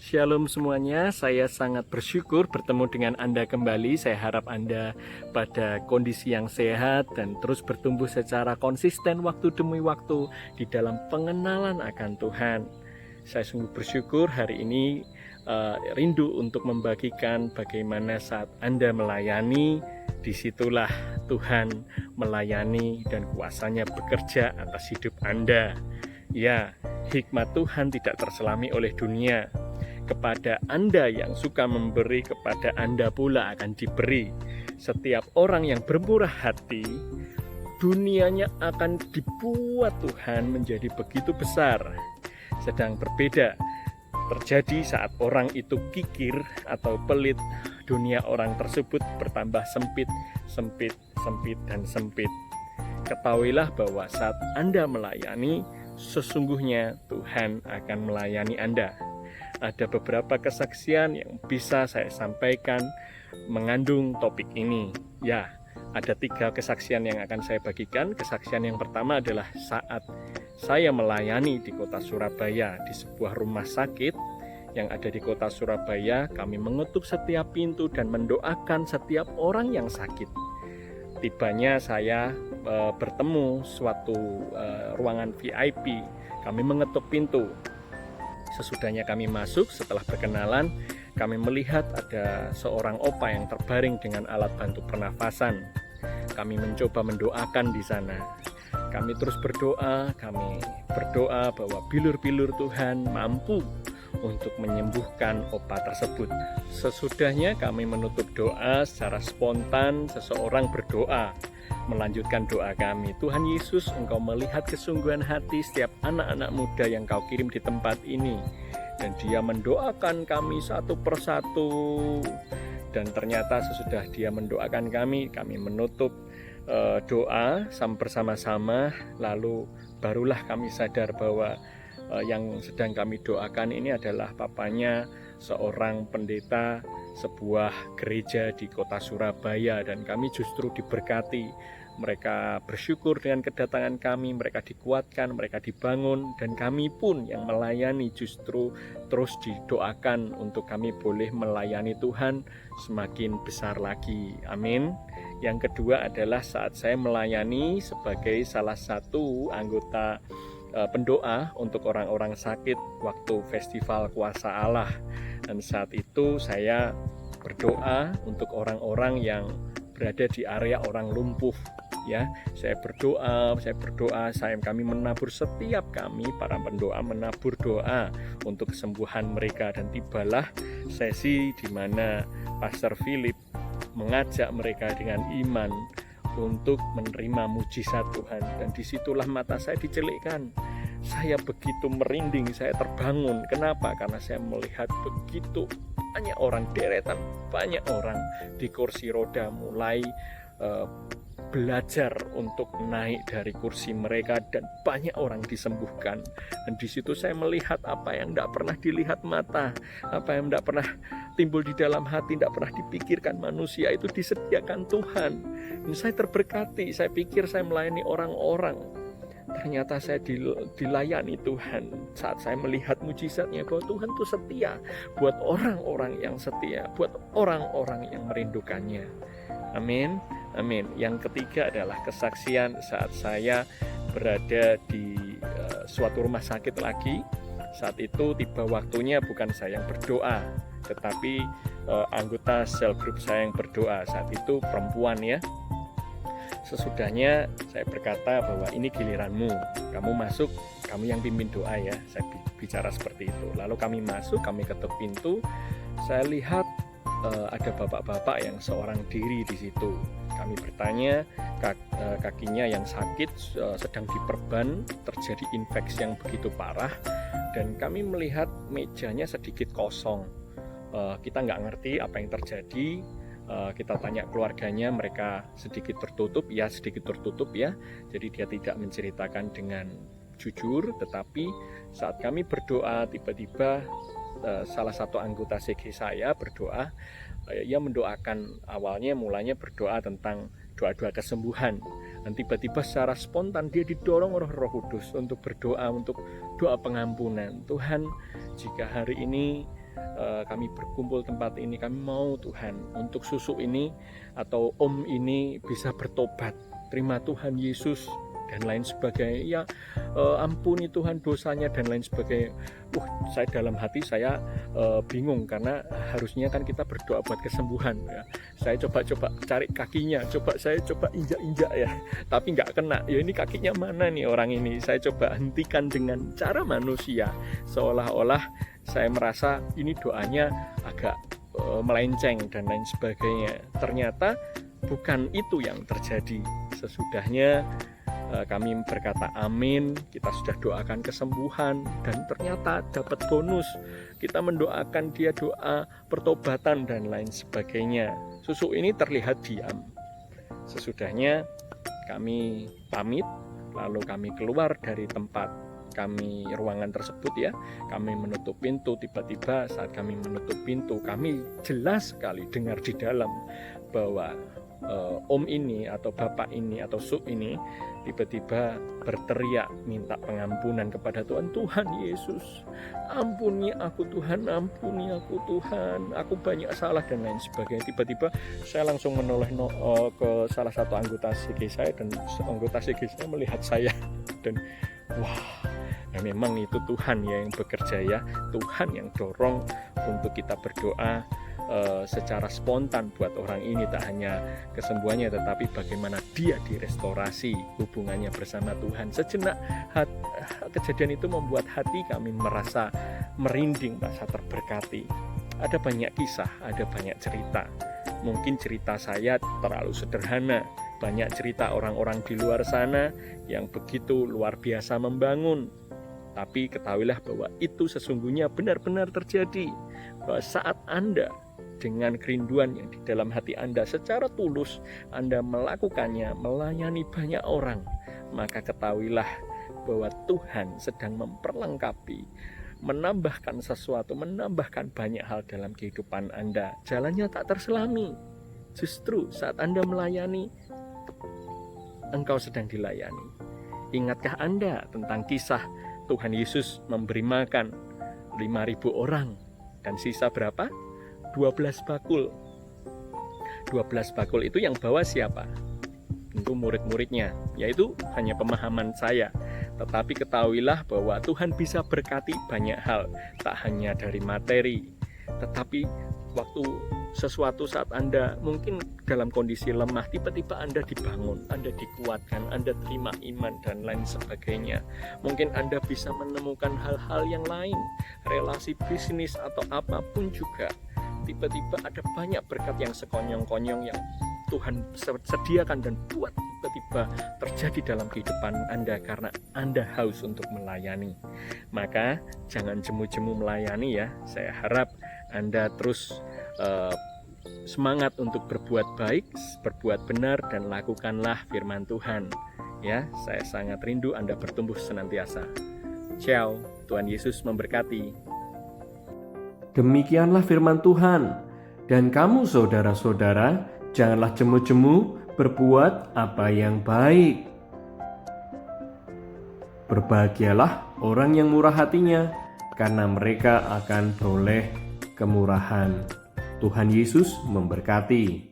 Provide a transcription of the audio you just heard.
Shalom semuanya, saya sangat bersyukur bertemu dengan Anda kembali. Saya harap Anda pada kondisi yang sehat dan terus bertumbuh secara konsisten waktu demi waktu di dalam pengenalan akan Tuhan. Saya sungguh bersyukur hari ini rindu untuk membagikan bagaimana saat Anda melayani, disitulah Tuhan melayani dan kuasanya bekerja atas hidup Anda. Ya, hikmat Tuhan tidak terselami oleh dunia. Kepada Anda yang suka memberi, kepada Anda pula akan diberi. Setiap orang yang bermurah hati, dunianya akan dibuat Tuhan menjadi begitu besar. Sedang berbeda terjadi saat orang itu kikir atau pelit, dunia orang tersebut bertambah sempit, sempit, sempit, dan sempit. Ketahuilah bahwa saat Anda melayani, sesungguhnya Tuhan akan melayani Anda. Ada beberapa kesaksian yang bisa saya sampaikan mengandung topik ini. Ya, ada 3 kesaksian yang akan saya bagikan. Kesaksian yang pertama adalah saat saya melayani di kota Surabaya, di sebuah rumah sakit yang ada di kota Surabaya. Kami mengetuk setiap pintu dan mendoakan setiap orang yang sakit. Tibanya saya bertemu suatu ruangan VIP. Kami mengetuk pintu. Sesudahnya kami masuk, setelah berkenalan, kami melihat ada seorang opa yang terbaring dengan alat bantu pernafasan. Kami mencoba mendoakan di sana. Kami terus berdoa, bahwa bilur-bilur Tuhan mampu untuk menyembuhkan opa tersebut. Sesudahnya kami menutup doa, secara spontan seseorang berdoa, melanjutkan doa kami. Tuhan Yesus, Engkau melihat kesungguhan hati setiap anak-anak muda yang Kau kirim di tempat ini. Dan dia mendoakan kami satu persatu. Dan ternyata sesudah dia mendoakan kami menutup doa bersama-sama. Lalu barulah kami sadar bahwa yang sedang kami doakan ini adalah papanya seorang pendeta sebuah gereja di kota Surabaya, dan kami justru diberkati. Mereka bersyukur dengan kedatangan kami, mereka dikuatkan, mereka dibangun, dan kami pun yang melayani justru terus didoakan untuk kami boleh melayani Tuhan semakin besar lagi. Amin. Yang kedua adalah saat saya melayani sebagai salah satu anggota pendoa untuk orang-orang sakit waktu festival Kuasa Allah. Dan saat itu saya berdoa untuk orang-orang yang berada di area orang lumpuh. Ya, kami menabur para pendoa menabur doa untuk kesembuhan mereka, dan tibalah sesi di mana Pastor Philip mengajak mereka dengan iman untuk menerima mujizat Tuhan, dan disitulah mata saya dicelikkan. Saya begitu merinding, saya terbangun. Kenapa? Karena saya melihat begitu banyak orang, deretan banyak orang di kursi roda mulai belajar untuk naik dari kursi mereka, dan banyak orang disembuhkan. Dan di situ saya melihat apa yang tidak pernah dilihat mata, apa yang tidak pernah timbul di dalam hati, tidak pernah dipikirkan manusia, itu disediakan Tuhan. Dan saya terberkati. Saya pikir saya melayani orang-orang, ternyata saya dilayani Tuhan. Saat saya melihat mujizatnya bahwa Tuhan itu setia buat orang-orang yang setia, buat orang-orang yang merindukannya. Amin. Amin. Yang ketiga adalah kesaksian saat saya berada di suatu rumah sakit lagi. Saat itu tiba waktunya bukan saya yang berdoa, tetapi anggota sel group saya yang berdoa. Saat itu perempuan, ya. Sesudahnya saya berkata bahwa ini giliranmu, kamu masuk, kamu yang pimpin doa, ya. Saya bicara seperti itu. Lalu kami masuk, kami ketuk pintu. Saya lihat ada bapak-bapak yang seorang diri di situ. Kami bertanya, kakinya yang sakit sedang diperban, terjadi infeksi yang begitu parah, dan kami melihat mejanya sedikit kosong. Kita nggak ngerti apa yang terjadi. Kita tanya keluarganya, mereka sedikit tertutup ya. Jadi dia tidak menceritakan dengan jujur. Tetapi saat kami berdoa, tiba-tiba salah satu anggota CG saya berdoa. Ia mendoakan, mulanya berdoa tentang doa-doa kesembuhan. Dan tiba-tiba secara spontan dia didorong oleh Roh Kudus untuk berdoa untuk doa pengampunan. Tuhan, jika hari ini kami berkumpul tempat ini, kami mau Tuhan untuk susu ini atau om ini bisa bertobat, terima Tuhan Yesus dan lain sebagainya, ya ampuni Tuhan dosanya dan lain sebagainya. Saya dalam hati saya bingung, karena harusnya kan kita berdoa buat kesembuhan ya. Saya coba cari kakinya, saya coba injak-injak ya, tapi nggak kena. Ya ini kakinya mana nih orang ini? Saya coba hentikan dengan cara manusia, seolah-olah saya merasa ini doanya agak melenceng dan lain sebagainya. Ternyata bukan itu yang terjadi. Sesudahnya kami berkata amin, kita sudah doakan kesembuhan, dan ternyata dapat bonus. Kita mendoakan dia doa pertobatan dan lain sebagainya. Susu ini terlihat diam. Sesudahnya kami pamit, lalu kami keluar dari tempat kami, ruangan tersebut ya. Kami menutup pintu, tiba-tiba saat kami menutup pintu, kami jelas sekali dengar di dalam bahwa om ini atau bapak ini atau sub ini tiba-tiba berteriak minta pengampunan kepada Tuhan. Tuhan Yesus, ampuni aku Tuhan, ampuni aku Tuhan, aku banyak salah dan lain sebagainya. Tiba-tiba saya langsung menoleh ke salah satu anggota CG saya, dan anggota CG saya melihat saya dan wah, ya memang itu Tuhan ya yang bekerja ya, Tuhan yang dorong untuk kita berdoa secara spontan buat orang ini, tak hanya kesembuhannya tetapi bagaimana dia direstorasi hubungannya bersama Tuhan. Sejenak kejadian itu membuat hati kami merasa merinding, merasa terberkati. Ada banyak kisah, ada banyak cerita. Mungkin cerita saya terlalu sederhana, banyak cerita orang-orang di luar sana yang begitu luar biasa membangun. Tapi ketahuilah bahwa itu sesungguhnya benar-benar terjadi, bahwa saat Anda dengan kerinduan yang di dalam hati Anda secara tulus Anda melakukannya, melayani banyak orang, maka ketahuilah bahwa Tuhan sedang memperlengkapi, menambahkan sesuatu, menambahkan banyak hal dalam kehidupan Anda. Jalannya tak terselami. Justru saat Anda melayani, engkau sedang dilayani. Ingatkah Anda tentang kisah Tuhan Yesus memberi makan 5.000 orang, dan sisa berapa? 12 bakul. 12 bakul itu yang bawa siapa? Tentu murid-muridnya, yaitu hanya pemahaman saya. Tetapi ketahuilah bahwa Tuhan bisa berkati banyak hal, tak hanya dari materi, tetapi waktu sesuatu saat Anda mungkin dalam kondisi lemah, tiba-tiba Anda dibangun, Anda dikuatkan, Anda terima iman dan lain sebagainya. Mungkin Anda bisa menemukan hal-hal yang lain, relasi bisnis atau apapun juga. Tiba-tiba ada banyak berkat yang sekonyong-konyong yang Tuhan sediakan dan buat tiba-tiba terjadi dalam kehidupan Anda karena Anda haus untuk melayani. Maka jangan jemu-jemu melayani ya. Saya harap Anda terus semangat untuk berbuat baik, berbuat benar, dan lakukanlah firman Tuhan. Ya, saya sangat rindu Anda bertumbuh senantiasa. Ciao, Tuhan Yesus memberkati. Demikianlah firman Tuhan. Dan kamu saudara-saudara, janganlah jemu-jemu berbuat apa yang baik. Berbahagialah orang yang murah hatinya, karena mereka akan beroleh kemurahan. Tuhan Yesus memberkati.